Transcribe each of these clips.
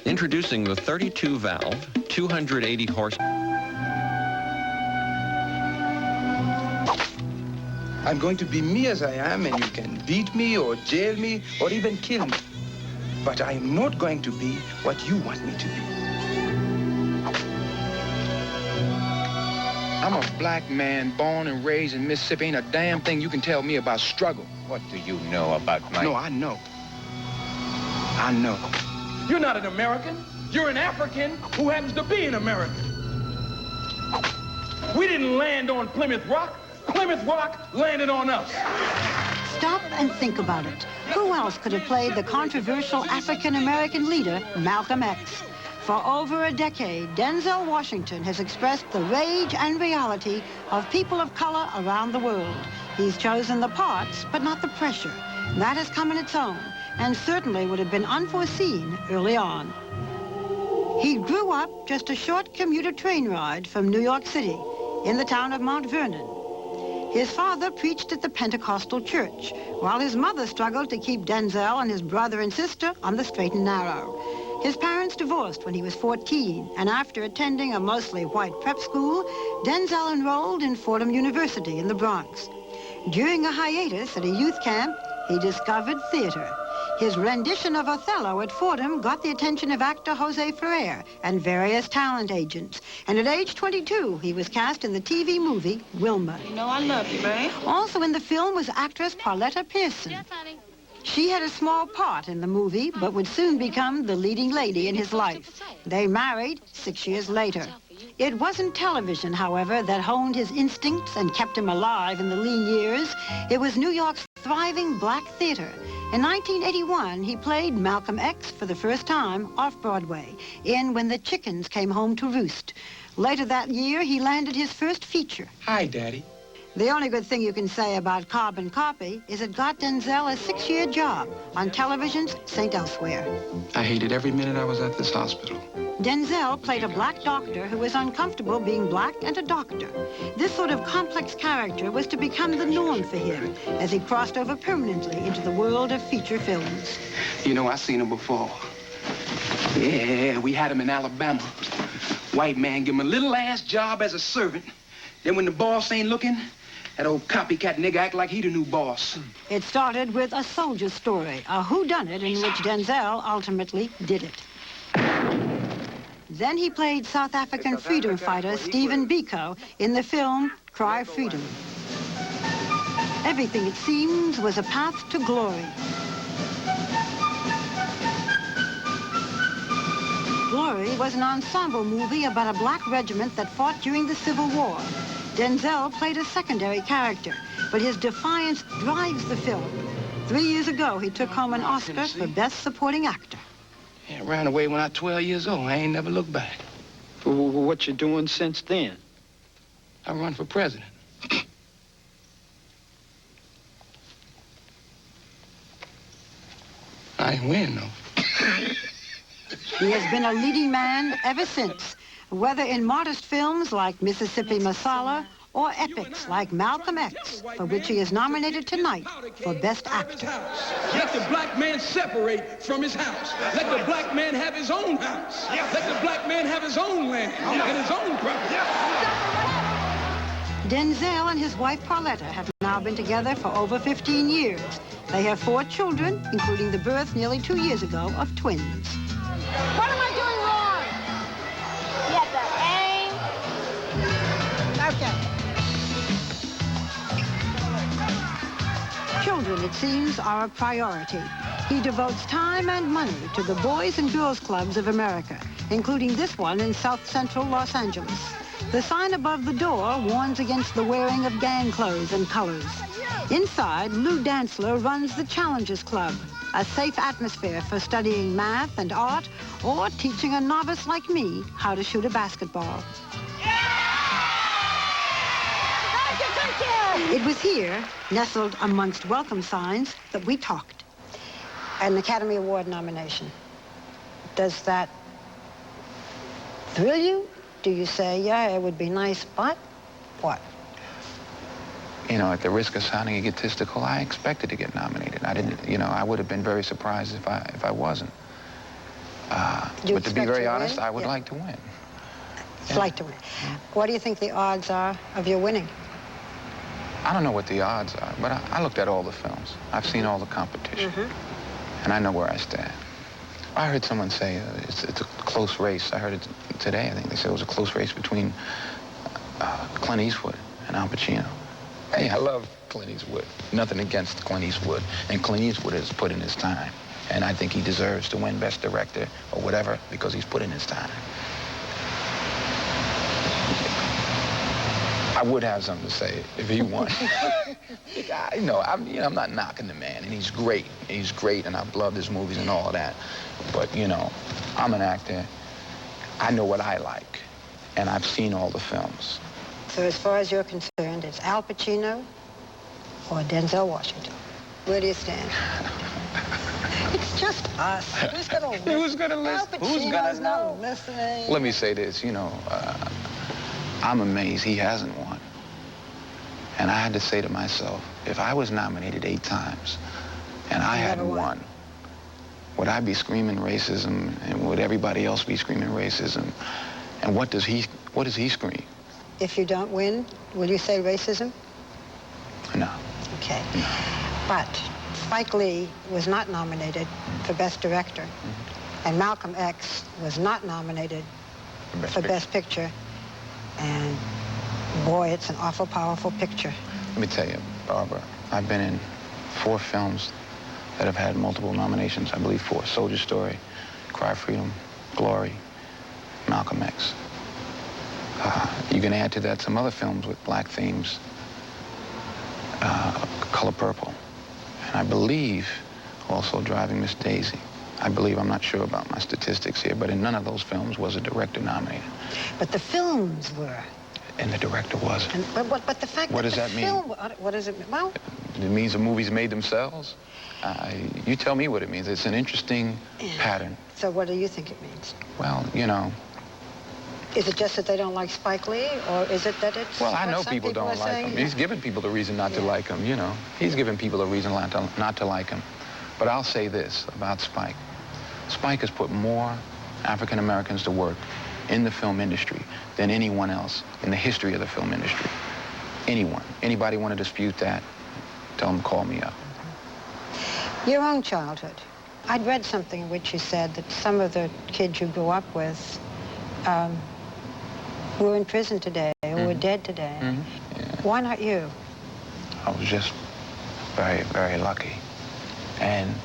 Introducing the 32-valve, 280 horse. I'm going to be me as I am, and you can beat me or jail me or even kill me. But I am not going to be what you want me to be. I'm a black man born and raised in Mississippi. Ain't a damn thing you can tell me about struggle. What do you know about my... No, I know. I know. You're not an American. You're an African who happens to be an American. We didn't land on Plymouth Rock. Plymouth Rock landed on us. Stop and think about it. Who else could have played the controversial African-American leader, Malcolm X? For over a decade, Denzel Washington has expressed the rage and reality of people of color around the world. He's chosen the parts, but not the pressure. That has come in its own, and certainly would have been unforeseen early on. He grew up just a short commuter train ride from New York City, in the town of Mount Vernon. His father preached at the Pentecostal church, while his mother struggled to keep Denzel and his brother and sister on the straight and narrow. His parents divorced when he was 14, and after attending a mostly white prep school, Denzel enrolled in Fordham University in the Bronx. During a hiatus at a youth camp, he discovered theater. His rendition of Othello at Fordham got the attention of actor Jose Ferrer and various talent agents. And at age 22, he was cast in the TV movie Wilma. You know I love you, babe. Also in the film was actress Pauletta Pearson. Yes, honey. She had a small part in the movie, but would soon become the leading lady in his life. They married 6 years later. It wasn't television, however, that honed his instincts and kept him alive in the lean years. It was New York's thriving black theater. In 1981, he played Malcolm X for the first time off-Broadway in When the Chickens Came Home to Roost. Later that year, he landed his first feature. Hi, Daddy. The only good thing you can say about Carbon Copy is it got Denzel a 6-year job on television's St. Elsewhere. I hated every minute I was at this hospital. Denzel played a black doctor who was uncomfortable being black and a doctor. This sort of complex character was to become the norm for him as he crossed over permanently into the world of feature films. You know, I seen him before. Yeah, we had him in Alabama. White man give him a little ass job as a servant. Then when the boss ain't looking, that old copycat nigga act like he the new boss. It started with a soldier's story, a whodunit in which Denzel ultimately did it. Then he played South African freedom fighter Stephen Biko in the film Cry Freedom. Everything, it seems, was a path to glory. Glory was an ensemble movie about a black regiment that fought during the Civil War. Denzel played a secondary character, but his defiance drives the film. 3 years ago, he took home an Oscar for Best Supporting Actor. Yeah, ran away when I was 12 years old. I ain't never looked back. What you doing since then? I run for president. I ain't win, though. He has been a leading man ever since, whether in modest films like Mississippi Masala or epics like Malcolm X, for which he is nominated tonight for Best Actor. Let the black man separate from his house. Let the black man have his own house. Let the black man have his own land and his own property. Denzel and his wife Pauletta have now been together for over 15 years. They have 4 children, including the birth nearly 2 years ago of twins. What am I doing wrong? You have to aim. Okay. Children, it seems, are a priority. He devotes time and money to the Boys and Girls Clubs of America, including this one in South Central Los Angeles. The sign above the door warns against the wearing of gang clothes and colors. Inside, Lou Dantzler runs the Challengers Club, a safe atmosphere for studying math and art or teaching a novice like me how to shoot a basketball. It was here, nestled amongst welcome signs, that we talked. An Academy Award nomination. Does that thrill you? Do you say, yeah, it would be nice, but what? You know, at the risk of sounding egotistical, I expected to get nominated. I didn't, you know, I would have been very surprised if I wasn't. Do you But to be expect very to honest, win? I would Yeah. like to win. You'd like to win. What do you think the odds are of your winning? I don't know what the odds are, but I looked at all the films. I've seen all the competition, and I know where I stand. I heard someone say it's a close race. I heard it today. I think they said it was a close race between Clint Eastwood and Al Pacino. Hey, I love Clint Eastwood. Nothing against Clint Eastwood. And Clint Eastwood has put in his time. And I think he deserves to win Best Director or whatever because he's put in his time. I would have something to say if he won. I'm not knocking the man, and he's great. He's great, and I've loved his movies and all of that. But, I'm an actor. I know what I like, and I've seen all the films. So as far as you're concerned, it's Al Pacino or Denzel Washington. Where do you stand? It's just us. Who's going to listen? Who's gonna listen? Al Who's Pacino's gonna know? not listening. Let me say this, I'm amazed he hasn't won. And I had to say to myself, if I was nominated 8 times and I hadn't won, would I be screaming racism, and would everybody else be screaming racism? And what does he scream? If you don't win, will you say racism? No. Okay. But Spike Lee was not nominated for Best Director, and Malcolm X was not nominated for Best Picture. And boy, it's an awful powerful picture. Let me tell you, Barbara, I've been in 4 films that have had multiple nominations. I believe 4. Soldier Story, Cry of Freedom, Glory, Malcolm X. You can add to that some other films with black themes, Color Purple, and I believe also Driving Miss Daisy. I believe, I'm not sure about my statistics here, but in none of those films was a director nominated. But the films were. And the director wasn't. But the fact What that does the that mean? film, what does it mean? Well, It means the movies made themselves? You tell me what it means. It's an interesting pattern. so what do you think it means? Well, Is it just that they don't like Spike Lee, or is it that it's... well, I what know some people are don't like saying? him. He's given people a reason not to like him, He's given people a reason not to like him. But I'll say this about Spike. Spike has put more African Americans to work in the film industry than anyone else in the history of the film industry. Anyone. Anybody want to dispute that? Tell them to call me up. Your own childhood. I'd read something in which you said that some of the kids you grew up with who are in prison today, who are dead today. Yeah. Why not you? I was just very, very lucky. And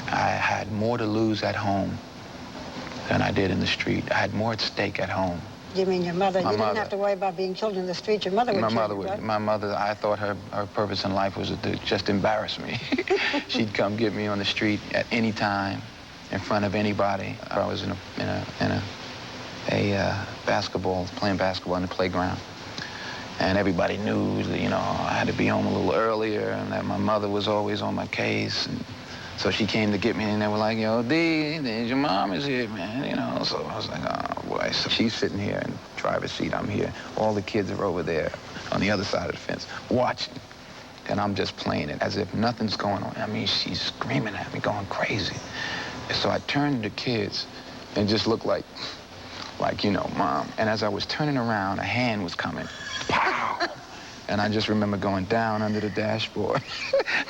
I had more to lose at home than I did in the street. I had more at stake at home. You mean your mother? My You didn't mother. have to worry about being killed in the street. Your mother would kill you, right? My mother, I thought her purpose in life was to just embarrass me. She'd come get me on the street at any time, in front of anybody. I was playing basketball in the playground. And everybody knew that, I had to be home a little earlier and that my mother was always on my case. And so she came to get me and they were like, yo, D, your mom is here, man, So I was like, oh, boy. So she's sitting here in the driver's seat. I'm here. All the kids are over there on the other side of the fence watching. And I'm just playing it as if nothing's going on. I mean, she's screaming at me, going crazy. And so I turned to the kids and just looked like, Mom. And as I was turning around, a hand was coming. Pow! And I just remember going down under the dashboard.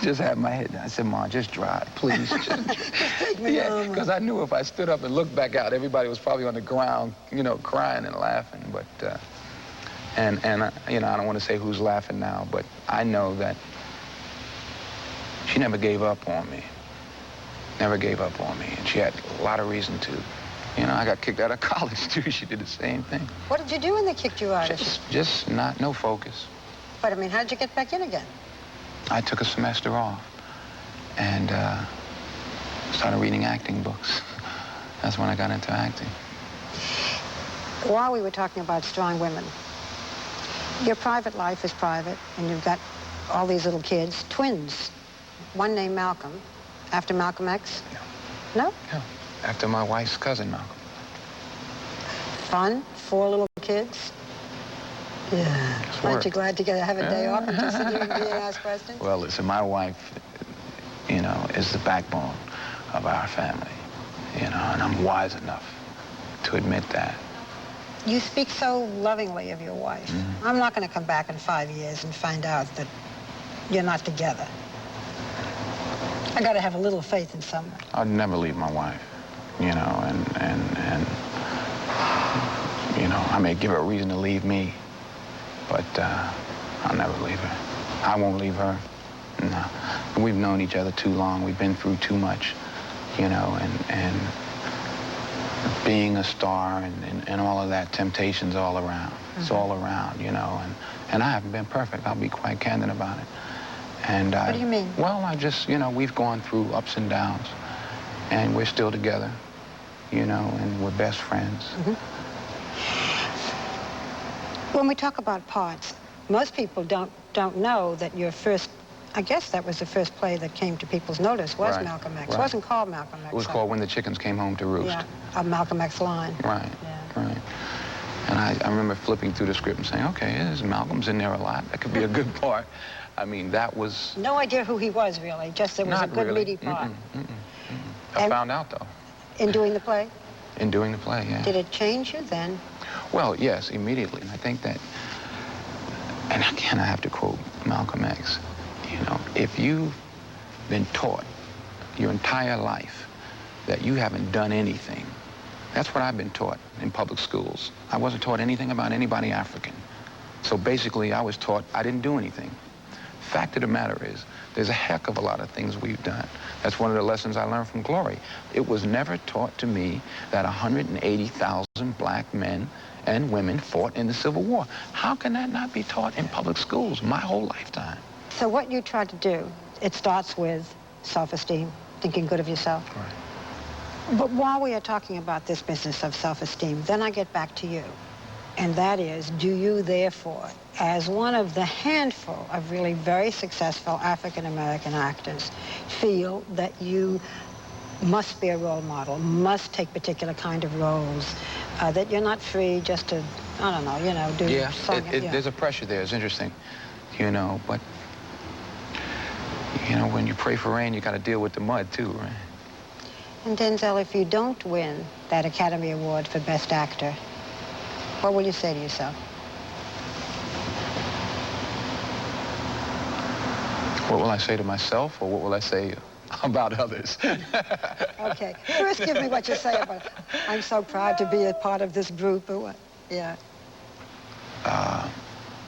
Just had my head down. I said, Mom, just drive, please. Take me home. Because I knew if I stood up and looked back out, everybody was probably on the ground, crying and laughing. But, I don't want to say who's laughing now, but I know that she never gave up on me. Never gave up on me. And she had a lot of reason to. I got kicked out of college, too. She did the same thing. What did you do when they kicked you out? Just no focus. But, I mean, how did you get back in again? I took a semester off and started reading acting books. That's when I got into acting. While we were talking about strong women, your private life is private, and you've got all these little kids, twins. One named Malcolm, after Malcolm X? Yeah. No? Yeah. After my wife's cousin, Malcolm. Fun? 4 little kids? Yeah. Aren't you glad to have a day off and just sit here and be asked questions? Well, listen, my wife, is the backbone of our family. you know, and I'm wise enough to admit that. You speak so lovingly of your wife. I'm not going to come back in 5 years and find out that you're not together. I got to have a little faith in someone. I'd never leave my wife, you know, and you know, I may give her a reason to leave me, but I'll never leave her. I won't leave her. No. We've known each other too long. We've been through too much, you know, and being a star and all of that, temptation's all around. It's all around, you know, and I haven't been perfect. I'll be quite candid about it. And What do you mean? Well, I just, you know, we've gone through ups and downs, and we're still together, you know, and we're best friends. When we talk about parts, most people don't know that your first, I guess that was the first play that came to people's notice, was Right, Malcolm X. right. It wasn't called Malcolm X. It was called When the Chickens Came Home to Roost. Yeah, a Malcolm X line. Right, Yeah. right. And I remember flipping through the script and saying, okay, Malcolm's in there a lot. That could be a good part. I mean, that was... No idea who he was, really. Just it was a Not good, really. meaty part. I And- found out, though, In doing the play? in doing the play, yeah. Did it change you then? Well, yes, immediately. And I think that, and again, I have to quote Malcolm X, you know, if you've been taught your entire life that you haven't done anything, that's what I've been taught in public schools. I wasn't taught anything about anybody African. So basically, I was taught I didn't do anything. Fact of the matter is, there's a heck of a lot of things we've done. That's one of the lessons I learned from Glory. It was never taught to me that 180,000 black men and women fought in the Civil War. How can that not be taught in public schools my whole lifetime? So what you try to do, it starts with self-esteem, thinking good of yourself. Right. But while we are talking about this business of self-esteem, then I get back to you. And that is, do you therefore, as one of the handful of really very successful African-American actors, feel that you must be a role model, must take particular kind of roles, that you're not free just to, I don't know, you know, do Yeah, something? there's a pressure there. It's interesting, you know, but, you know, when you pray for rain, you got to deal with the mud, too, right? And Denzel, if you don't win that Academy Award for Best Actor, what will you say to yourself? What will I say to myself, or what will I say about others? Okay, first give me what you say about, I'm so proud to be a part of this group, or what? Yeah.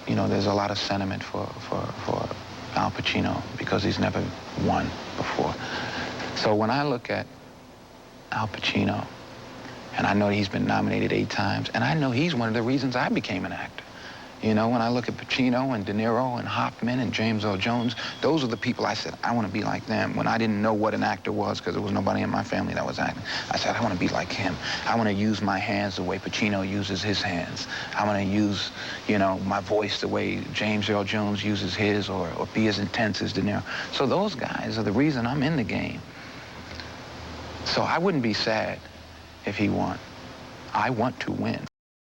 You know, there's a lot of sentiment for Al Pacino because he's never won before. So when I look at Al Pacino, and I know he's been nominated 8 times, and I know he's one of the reasons I became an actor. You know, when I look at Pacino and De Niro and Hoffman and James Earl Jones, those are the people I said, I want to be like them. When I didn't know what an actor was, because there was nobody in my family that was acting, I said, I want to be like him. I want to use my hands the way Pacino uses his hands. I want to use, you know, my voice the way James Earl Jones uses his, or be as intense as De Niro. So those guys are the reason I'm in the game. So I wouldn't be sad if he won. I want to win.